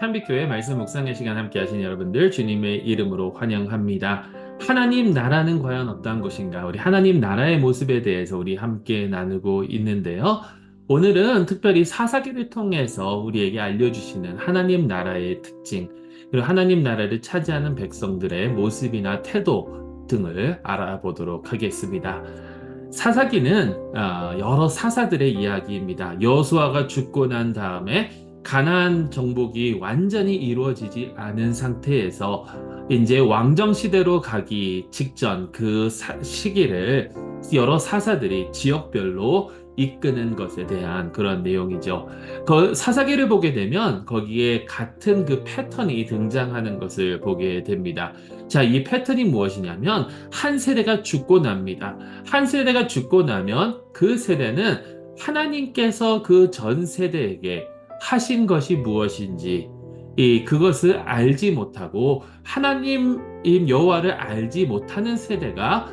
한빛교회 말씀 묵상의 시간 함께 하신 여러분들 주님의 이름으로 환영합니다. 하나님 나라는 과연 어떠한 것인가? 우리 하나님 나라의 모습에 대해서 우리 함께 나누고 있는데요. 오늘은 특별히 사사기를 통해서 우리에게 알려주시는 하나님 나라의 특징, 그리고 하나님 나라를 차지하는 백성들의 모습이나 태도 등을 알아보도록 하겠습니다. 사사기는 여러 사사들의 이야기입니다. 여호수아가 죽고 난 다음에 가나안 정복이 완전히 이루어지지 않은 상태에서 이제 왕정 시대로 가기 직전 그 시기를 여러 사사들이 지역별로 이끄는 것에 대한 그런 내용이죠. 그 사사기를 보게 되면 거기에 같은 그 패턴이 등장하는 것을 보게 됩니다. 자, 이 패턴이 무엇이냐면 한 세대가 죽고 납니다. 한 세대가 죽고 나면 그 세대는 하나님께서 그 전 세대에게 하신 것이 무엇인지 그것을 알지 못하고 하나님 여호와를 알지 못하는 세대가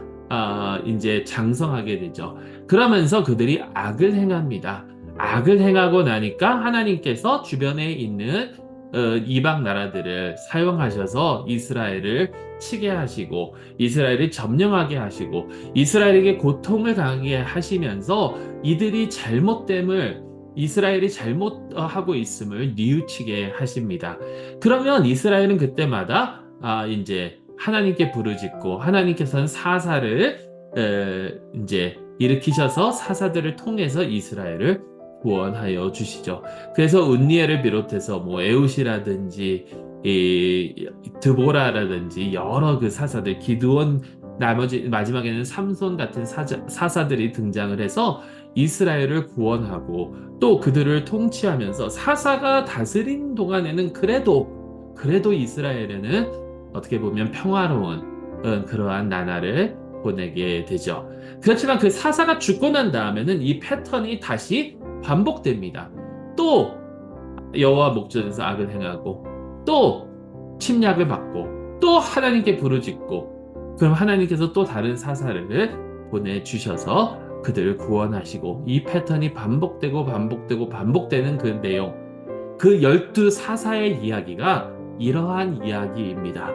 이제 장성하게 되죠. 그러면서 그들이 악을 행합니다. 악을 행하고 나니까 하나님께서 주변에 있는 이방 나라들을 사용하셔서 이스라엘을 치게 하시고 이스라엘을 점령하게 하시고 이스라엘에게 고통을 당하게 하시면서 이들이 잘못됨을 이스라엘이 잘못하고 있음을 뉘우치게 하십니다. 그러면 이스라엘은 그때마다 이제 하나님께 부르짖고 하나님께서는 사사를 이제 일으키셔서 사사들을 통해서 이스라엘을 구원하여 주시죠. 그래서 은니엘을 비롯해서 뭐 에웃이라든지 이 드보라라든지 여러 그 사사들 기드온 나머지 마지막에는 삼손 같은 사사들이 등장을 해서 이스라엘을 구원하고 또 그들을 통치하면서 사사가 다스린 동안에는 그래도 이스라엘에는 어떻게 보면 평화로운 그러한 나라를 보내게 되죠. 그렇지만 그 사사가 죽고 난 다음에는 이 패턴이 다시 반복됩니다. 또 여호와 목전에서 악을 행하고 또 침략을 받고 또 하나님께 부르짖고 그럼 하나님께서 또 다른 사사를 보내주셔서 그들을 구원하시고 이 패턴이 반복되는 그 내용 그 12사사의 이야기가 이러한 이야기입니다.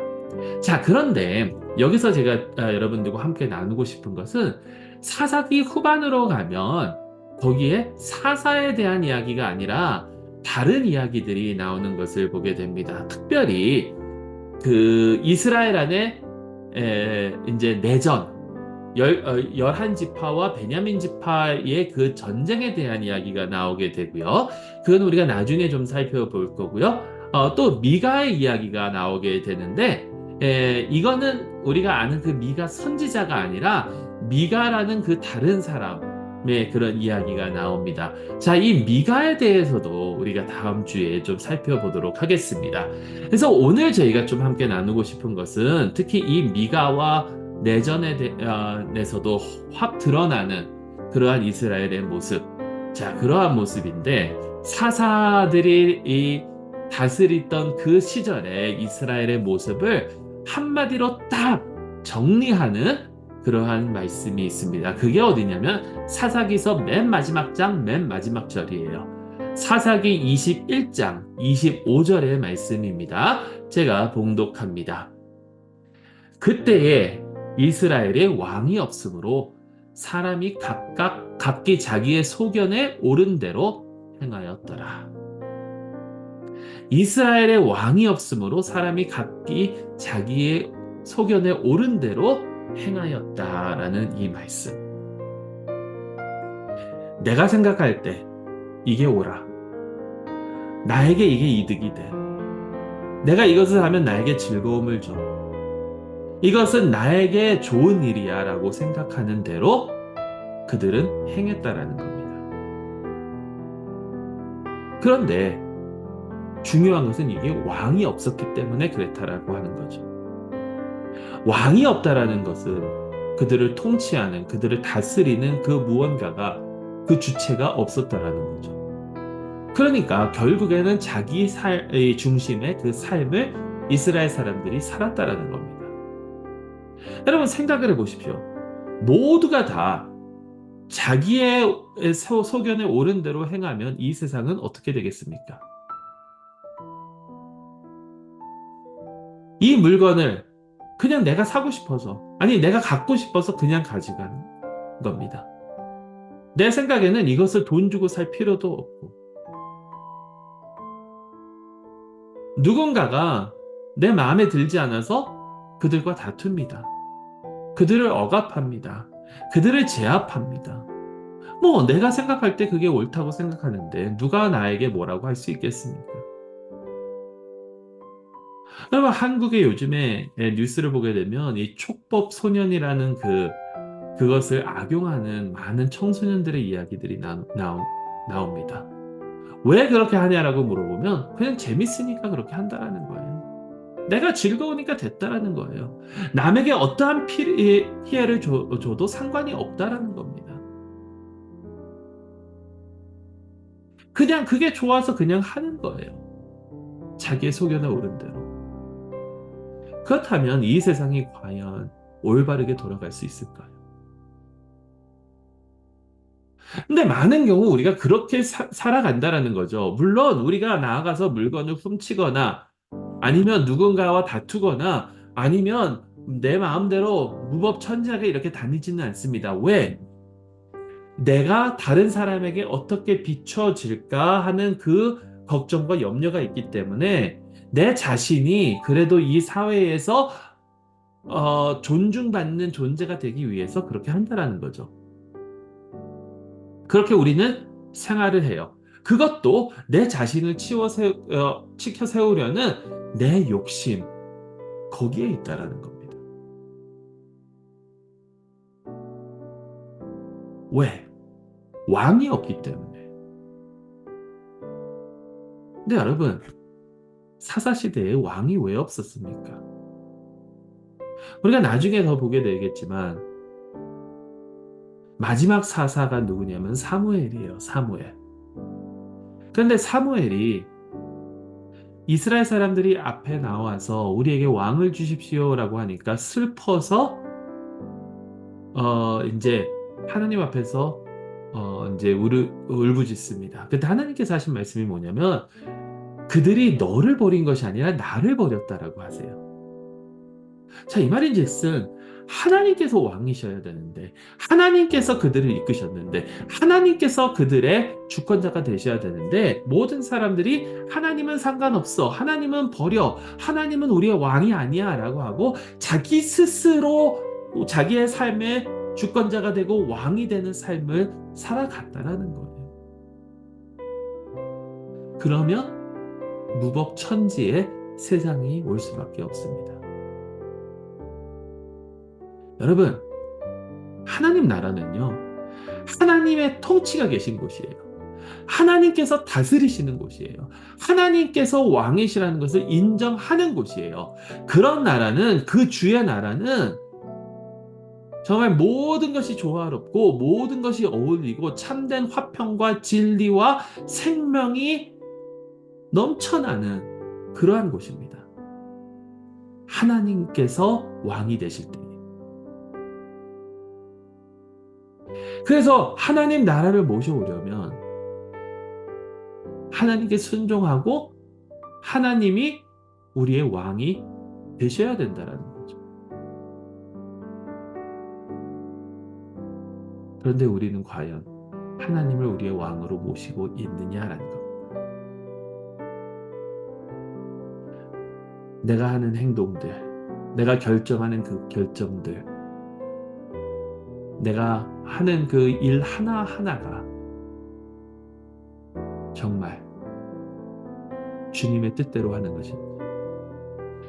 자, 그런데 여기서 제가 여러분들과 함께 나누고 싶은 것은 사사기 후반으로 가면 거기에 사사에 대한 이야기가 아니라 다른 이야기들이 나오는 것을 보게 됩니다. 특별히 그 이스라엘 안에 이제 내전 11지파와 베냐민 지파의 그 전쟁에 대한 이야기가 나오게 되고요. 그건 우리가 나중에 좀 살펴볼 거고요. 또 미가의 이야기가 나오게 되는데 이거는 우리가 아는 그 미가 선지자가 아니라 미가라는 그 다른 사람의 그런 이야기가 나옵니다. 자, 이 미가에 대해서도 우리가 다음 주에 좀 살펴보도록 하겠습니다. 그래서 오늘 저희가 좀 함께 나누고 싶은 것은 특히 이 미가와 내전에 대해서도 확 드러나는 그러한 이스라엘의 모습. 자, 그러한 모습인데 사사들이 이 다스리던 그 시절의 이스라엘의 모습을 한마디로 딱 정리하는 그러한 말씀이 있습니다. 그게 어디냐면 사사기서 맨 마지막 장, 맨 마지막 절이에요. 사사기 21장 25절의 말씀입니다. 제가 봉독합니다. 그때에 이스라엘에 왕이 없으므로 사람이 각기 자기의 소견에 옳은 대로 행하였더라. 이스라엘에 왕이 없으므로 사람이 각기 자기의 소견에 옳은 대로 행하였다라는 이 말씀. 내가 생각할 때 이게 옳아. 나에게 이게 이득이 돼. 내가 이것을 하면 나에게 즐거움을 줘. 이것은 나에게 좋은 일이야 라고 생각하는 대로 그들은 행했다라는 겁니다. 그런데 중요한 것은 이게 왕이 없었기 때문에 그랬다라고 하는 거죠. 왕이 없다라는 것은 그들을 통치하는, 그들을 다스리는 그 무언가가 그 주체가 없었다라는 거죠. 그러니까 결국에는 자기 중심의 그 삶을 이스라엘 사람들이 살았다라는 겁니다. 여러분 생각을 해보십시오. 모두가 다 자기의 소견에 옳은 대로 행하면 이 세상은 어떻게 되겠습니까? 이 물건을 그냥 내가 사고 싶어서, 아니, 내가 갖고 싶어서 그냥 가져가는 겁니다. 내 생각에는 이것을 돈 주고 살 필요도 없고, 누군가가 내 마음에 들지 않아서 그들과 다툽니다. 그들을 억압합니다. 그들을 제압합니다. 뭐, 내가 생각할 때 그게 옳다고 생각하는데, 누가 나에게 뭐라고 할 수 있겠습니까? 여러분, 한국의 요즘에 뉴스를 보게 되면 이 촉법 소년이라는 그것을 악용하는 많은 청소년들의 이야기들이 나옵니다. 왜 그렇게 하냐라고 물어보면 그냥 재밌으니까 그렇게 한다라는 거예요. 내가 즐거우니까 됐다라는 거예요. 남에게 어떠한 피해를 줘도 상관이 없다라는 겁니다. 그냥 그게 좋아서 그냥 하는 거예요. 자기의 소견에 오른 대로. 그렇다면 이 세상이 과연 올바르게 돌아갈 수 있을까요? 근데 많은 경우 우리가 그렇게 살아간다라는 거죠. 물론 우리가 나아가서 물건을 훔치거나 아니면 누군가와 다투거나 아니면 내 마음대로 무법천지하게 이렇게 다니지는 않습니다. 왜? 내가 다른 사람에게 어떻게 비춰질까 하는 그 걱정과 염려가 있기 때문에 내 자신이 그래도 이 사회에서 존중받는 존재가 되기 위해서 그렇게 한다라는 거죠. 그렇게 우리는 생활을 해요. 그것도 내 자신을 치켜 세우려는 내 욕심, 거기에 있다라는 겁니다. 왜? 왕이 없기 때문에. 근데 여러분, 사사시대에 왕이 왜 없었습니까? 우리가 나중에 더 보게 되겠지만, 마지막 사사가 누구냐면 사무엘이에요, 사무엘. 그런데 사무엘이 이스라엘 사람들이 앞에 나와서 우리에게 왕을 주십시오라고 하니까 슬퍼서 이제 하나님 앞에서 이제 울부짖습니다. 근데 하나님께서 하신 말씀이 뭐냐면 그들이 너를 버린 것이 아니라 나를 버렸다라고 하세요. 자, 이 말인즉슨 하나님께서 왕이셔야 되는데 하나님께서 그들을 이끄셨는데 하나님께서 그들의 주권자가 되셔야 되는데 모든 사람들이 하나님은 상관없어. 하나님은 버려. 하나님은 우리의 왕이 아니야 라고 하고 자기 스스로 자기의 삶의 주권자가 되고 왕이 되는 삶을 살아갔다라는 거예요. 그러면 무법천지의 세상이 올 수밖에 없습니다. 여러분, 하나님 나라는요, 하나님의 통치가 계신 곳이에요. 하나님께서 다스리시는 곳이에요. 하나님께서 왕이시라는 것을 인정하는 곳이에요. 그런 나라는, 그 주의 나라는 정말 모든 것이 조화롭고 모든 것이 어울리고 참된 화평과 진리와 생명이 넘쳐나는 그러한 곳입니다. 하나님께서 왕이 되실 때. 그래서 하나님 나라를 모셔오려면 하나님께 순종하고 하나님이 우리의 왕이 되셔야 된다는 거죠. 그런데 우리는 과연 하나님을 우리의 왕으로 모시고 있느냐라는 겁니다. 내가 하는 행동들, 내가 결정하는 그 결정들, 내가 하는 그 일 하나하나가 정말 주님의 뜻대로 하는 것입니다.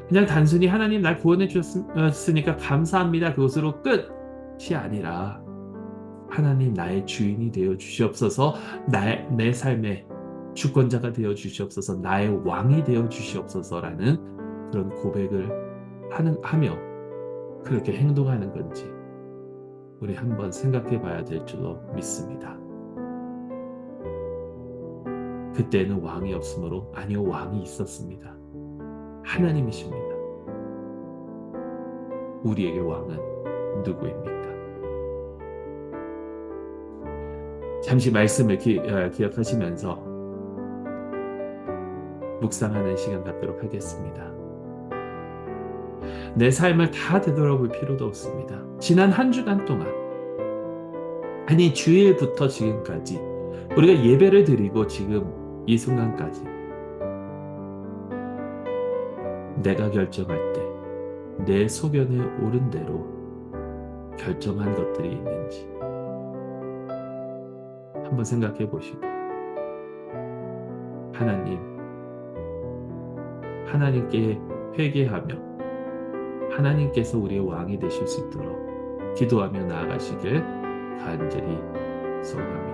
그냥 단순히 하나님 날 구원해 주셨으니까 감사합니다. 그것으로 끝이 아니라 하나님 나의 주인이 되어 주시옵소서, 내 삶의 주권자가 되어 주시옵소서, 나의 왕이 되어 주시옵소서라는 그런 고백을 하며 그렇게 행동하는 건지 우리 한번 생각해 봐야 될 줄로 믿습니다. 그때는 왕이 없으므로 아니요, 왕이 있었습니다. 하나님이십니다. 우리에게 왕은 누구입니까? 잠시 말씀을 기억하시면서 묵상하는 시간 갖도록 하겠습니다. 내 삶을 다 되돌아볼 필요도 없습니다. 지난 한 주간 동안, 아니 주일부터 지금까지 우리가 예배를 드리고 지금 이 순간까지 내가 결정할 때 내 소견에 옳은 대로 결정한 것들이 있는지 한번 생각해 보시고 하나님께 회개하며 하나님께서 우리의 왕이 되실 수 있도록 기도하며 나아가시길 간절히 소원합니다.